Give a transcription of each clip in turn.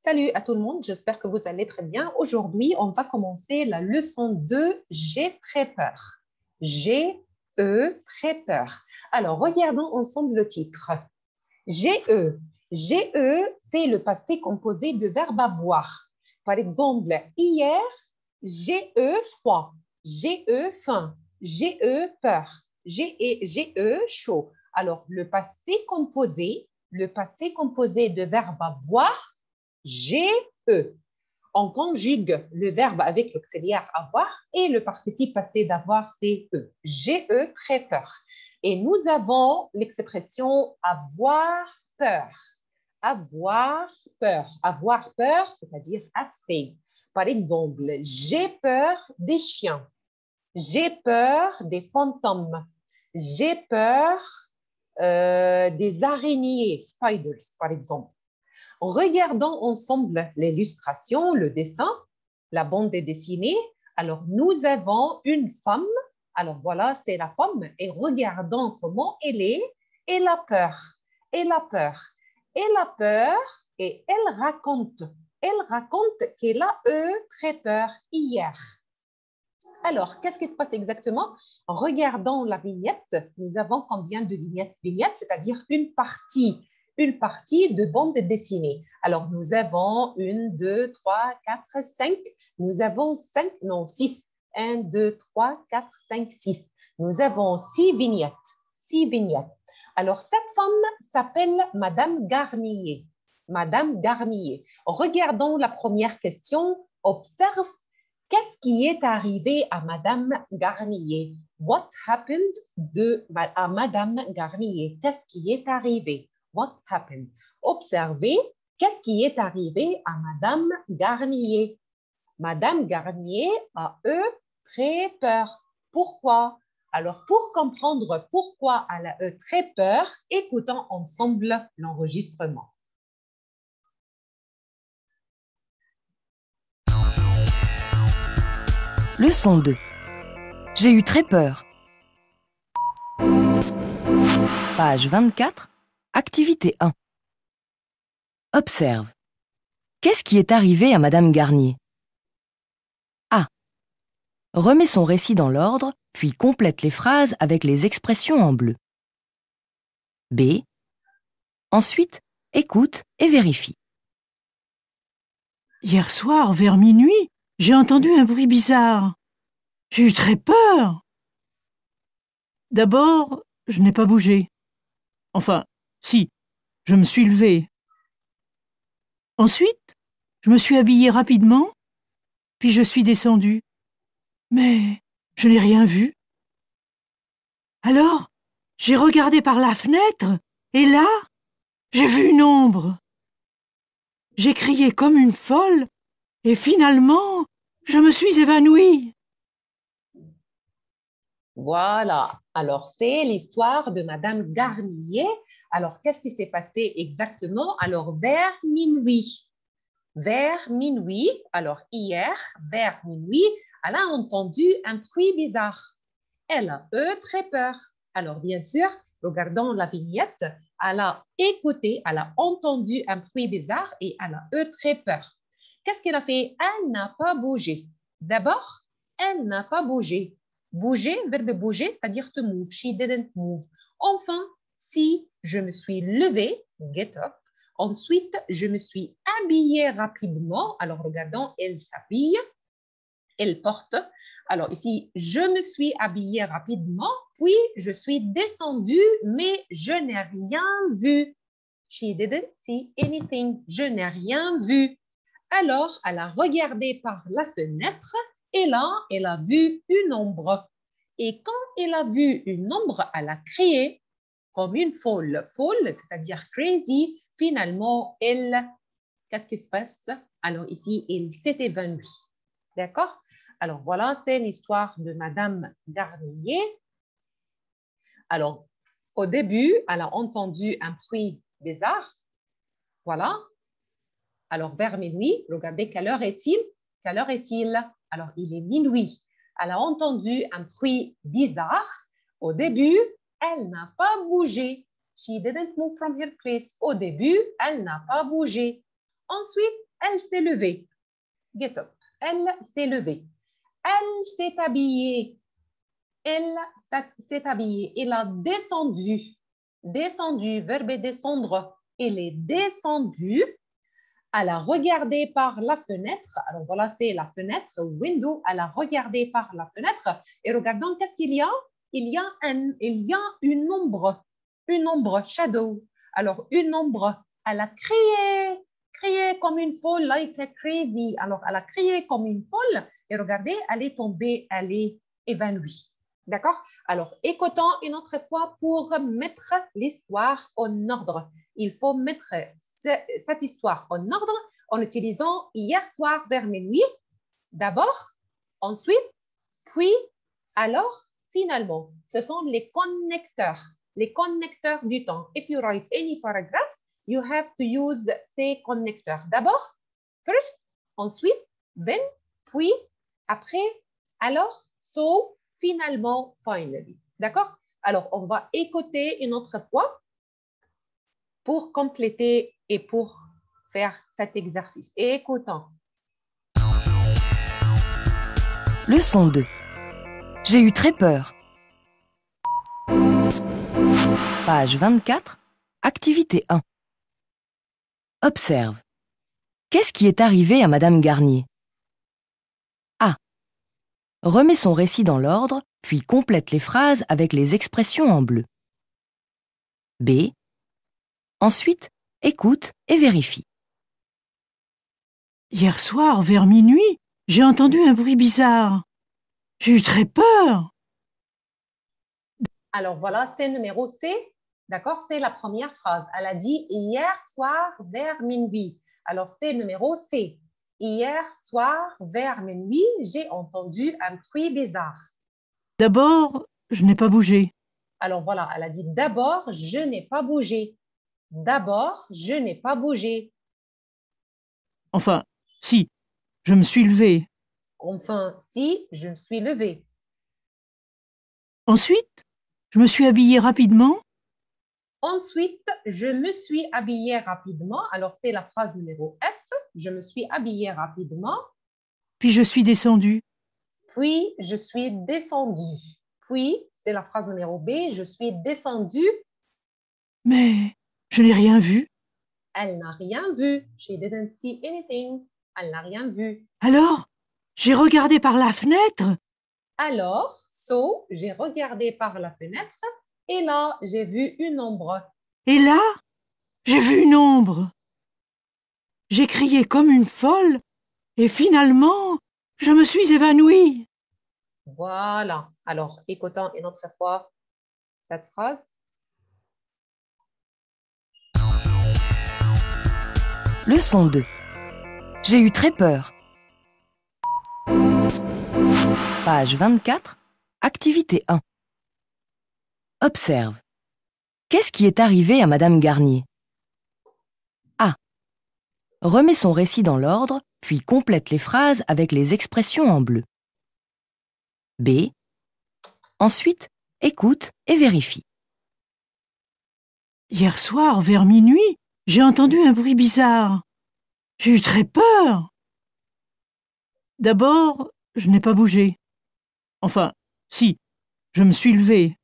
Salut à tout le monde, j'espère que vous allez très bien. Aujourd'hui, on va commencer la leçon 2, j'ai très peur. Très peur. Alors, regardons ensemble le titre. J'ai. J'ai, c'est le passé composé de verbes avoir. Par exemple, hier, j'ai eu froid, j'ai eu faim, j'ai eu peur, j'ai eu chaud. Alors, le passé composé de verbes avoir, j'ai eu. On conjugue le verbe avec l'auxiliaire avoir et le participe passé d'avoir, c'est eux. J'ai eu très peur. Et nous avons l'expression avoir peur. Avoir peur. Avoir peur, c'est-à-dire afraid. Par exemple, j'ai peur des chiens. J'ai peur des fantômes. J'ai peur des araignées, spiders, par exemple. Regardons ensemble l'illustration, le dessin, la bande dessinée. Alors, nous avons une femme. Alors, voilà, c'est la femme. Et regardons comment elle est. Elle a peur. Elle a peur. Elle a peur et elle raconte. Elle raconte qu'elle a eu très peur hier. Alors, qu'est-ce qui se passe exactement? Regardons la vignette. Nous avons combien de vignettes? Vignettes, c'est-à-dire une partie de bande dessinée. Alors, nous avons 1, 2, 3, 4, 5. Nous avons 5, non, 6. 1, 2, 3, 4, 5, 6. Nous avons 6 vignettes. 6 vignettes. Alors, cette femme s'appelle Madame Garnier. Madame Garnier. Regardons la première question. Observe. Qu'est-ce qui est arrivé à Madame Garnier? What happened à Madame Garnier? Qu'est-ce qui est arrivé? What happened? Observez, qu'est-ce qui est arrivé à Madame Garnier? Madame Garnier a eu très peur. Pourquoi? Alors, pour comprendre pourquoi elle a eu très peur, écoutons ensemble l'enregistrement. Leçon 2. J'ai eu très peur. Page 24, activité 1. Observe. Qu'est-ce qui est arrivé à Madame Garnier? A. Remets son récit dans l'ordre, puis complète les phrases avec les expressions en bleu. B. Ensuite, écoute et vérifie. Hier soir, vers minuit, j'ai entendu un bruit bizarre. J'ai eu très peur. D'abord, je n'ai pas bougé. Enfin, si, je me suis levée. Ensuite, je me suis habillée rapidement, puis je suis descendue. Mais je n'ai rien vu. Alors, j'ai regardé par la fenêtre, et là, j'ai vu une ombre. J'ai crié comme une folle, et finalement, je me suis évanouie. Voilà. Alors, c'est l'histoire de Madame Garnier. Alors, qu'est-ce qui s'est passé exactement? Alors, vers minuit. Vers minuit, alors hier, vers minuit, elle a entendu un bruit bizarre. Elle a eu très peur. Alors, bien sûr, regardons la vignette. Elle a écouté, elle a entendu un bruit bizarre et elle a eu très peur. Qu'est-ce qu'elle a fait? Elle n'a pas bougé. D'abord, elle n'a pas bougé. Bouger, verbe bouger, c'est-à-dire to move. She didn't move. Enfin, si je me suis levée, get up. Ensuite, je me suis habillée rapidement. Alors, regardons, elle s'habille, elle porte. Alors, ici, je me suis habillée rapidement, puis je suis descendue, mais je n'ai rien vu. She didn't see anything. Je n'ai rien vu. Alors, elle a regardé par la fenêtre et là, elle a vu une ombre. Et quand elle a vu une ombre, elle a crié comme une folle. Folle, c'est-à-dire crazy. Finalement, qu'est-ce qui se passe? Alors ici, elle s'est évanouie. D'accord? Alors voilà, c'est l'histoire de Madame Garnier. Alors, au début, elle a entendu un bruit bizarre. Voilà. Alors, vers minuit, regardez, quelle heure est-il? Quelle heure est-il? Alors, il est minuit. Elle a entendu un bruit bizarre. Au début, elle n'a pas bougé. She didn't move from her place. Au début, elle n'a pas bougé. Ensuite, Elle s'est levée. Get up. Elle s'est levée. Elle s'est habillée. Elle s'est habillée. Elle a descendu. Descendu, verbe descendre. Elle est descendue. Elle a regardé par la fenêtre. Alors voilà, c'est la fenêtre, window. Elle a regardé par la fenêtre. Et regardons, qu'est-ce qu'il y a? Il y a une ombre, shadow. Alors, une ombre. Elle a crié comme une folle, like a crazy. Alors, elle a crié comme une folle. Et regardez, elle est tombée, elle est évanouie. D'accord? Alors, écoutons une autre fois pour mettre l'histoire en ordre. Il faut mettre cette histoire en ordre en utilisant hier soir vers minuit, d'abord, ensuite, puis, alors, finalement. Ce sont les connecteurs du temps. If you write any paragraph, you have to use ces connecteurs. D'abord, first, ensuite, then, puis, après, alors, so, finalement, finally. D'accord? Alors, on va écouter une autre fois pour compléter et pour faire cet exercice. Et écoutons. Leçon 2. J'ai eu très peur. Page 24, activité 1. Observe. Qu'est-ce qui est arrivé à Madame Garnier? A. Remet son récit dans l'ordre, puis complète les phrases avec les expressions en bleu. B. Ensuite, écoute et vérifie. Hier soir, vers minuit, j'ai entendu un bruit bizarre. J'ai eu très peur. Alors voilà, c'est numéro C. D'accord, c'est la première phrase. Elle a dit hier soir vers minuit. Alors c'est numéro C. Hier soir vers minuit, j'ai entendu un bruit bizarre. D'abord, je n'ai pas bougé. Alors voilà, elle a dit d'abord, je n'ai pas bougé. D'abord, je n'ai pas bougé. Enfin, si, je me suis levée. Enfin, si, je me suis levée. Ensuite, je me suis habillée rapidement. Ensuite, je me suis habillée rapidement. Alors, c'est la phrase numéro F. Je me suis habillée rapidement. Puis je suis descendue. Puis, je suis descendue. Puis, c'est la phrase numéro B. Je suis descendue. Mais je n'ai rien vu. Elle n'a rien vu. She didn't see anything. Elle n'a rien vu. Alors, j'ai regardé par la fenêtre. Alors, so, j'ai regardé par la fenêtre et là, j'ai vu une ombre. Et là, j'ai vu une ombre. J'ai crié comme une folle et finalement, je me suis évanouie. Voilà. Alors, écoutons une autre fois cette phrase. Leçon 2. J'ai eu très peur. Page 24, activité 1. Observe. Qu'est-ce qui est arrivé à Madame Garnier? A. Remet son récit dans l'ordre, puis complète les phrases avec les expressions en bleu. B. Ensuite, écoute et vérifie. Hier soir, vers minuit, j'ai entendu un bruit bizarre. J'ai eu très peur. D'abord, je n'ai pas bougé. Enfin, si, je me suis levée.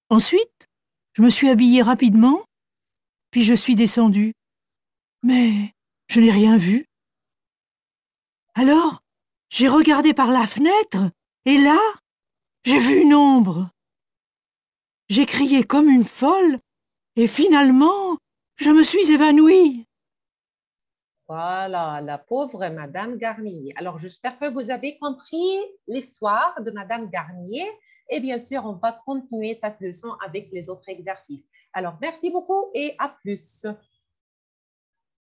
Ensuite, je me suis habillée rapidement, puis je suis descendue. Mais je n'ai rien vu. Alors, j'ai regardé par la fenêtre, et là, j'ai vu une ombre. J'ai crié comme une folle, et finalement, je me suis évanouie. Voilà, la pauvre Madame Garnier. Alors, j'espère que vous avez compris l'histoire de Madame Garnier. Et bien sûr, on va continuer cette leçon avec les autres exercices. Alors, merci beaucoup et à plus.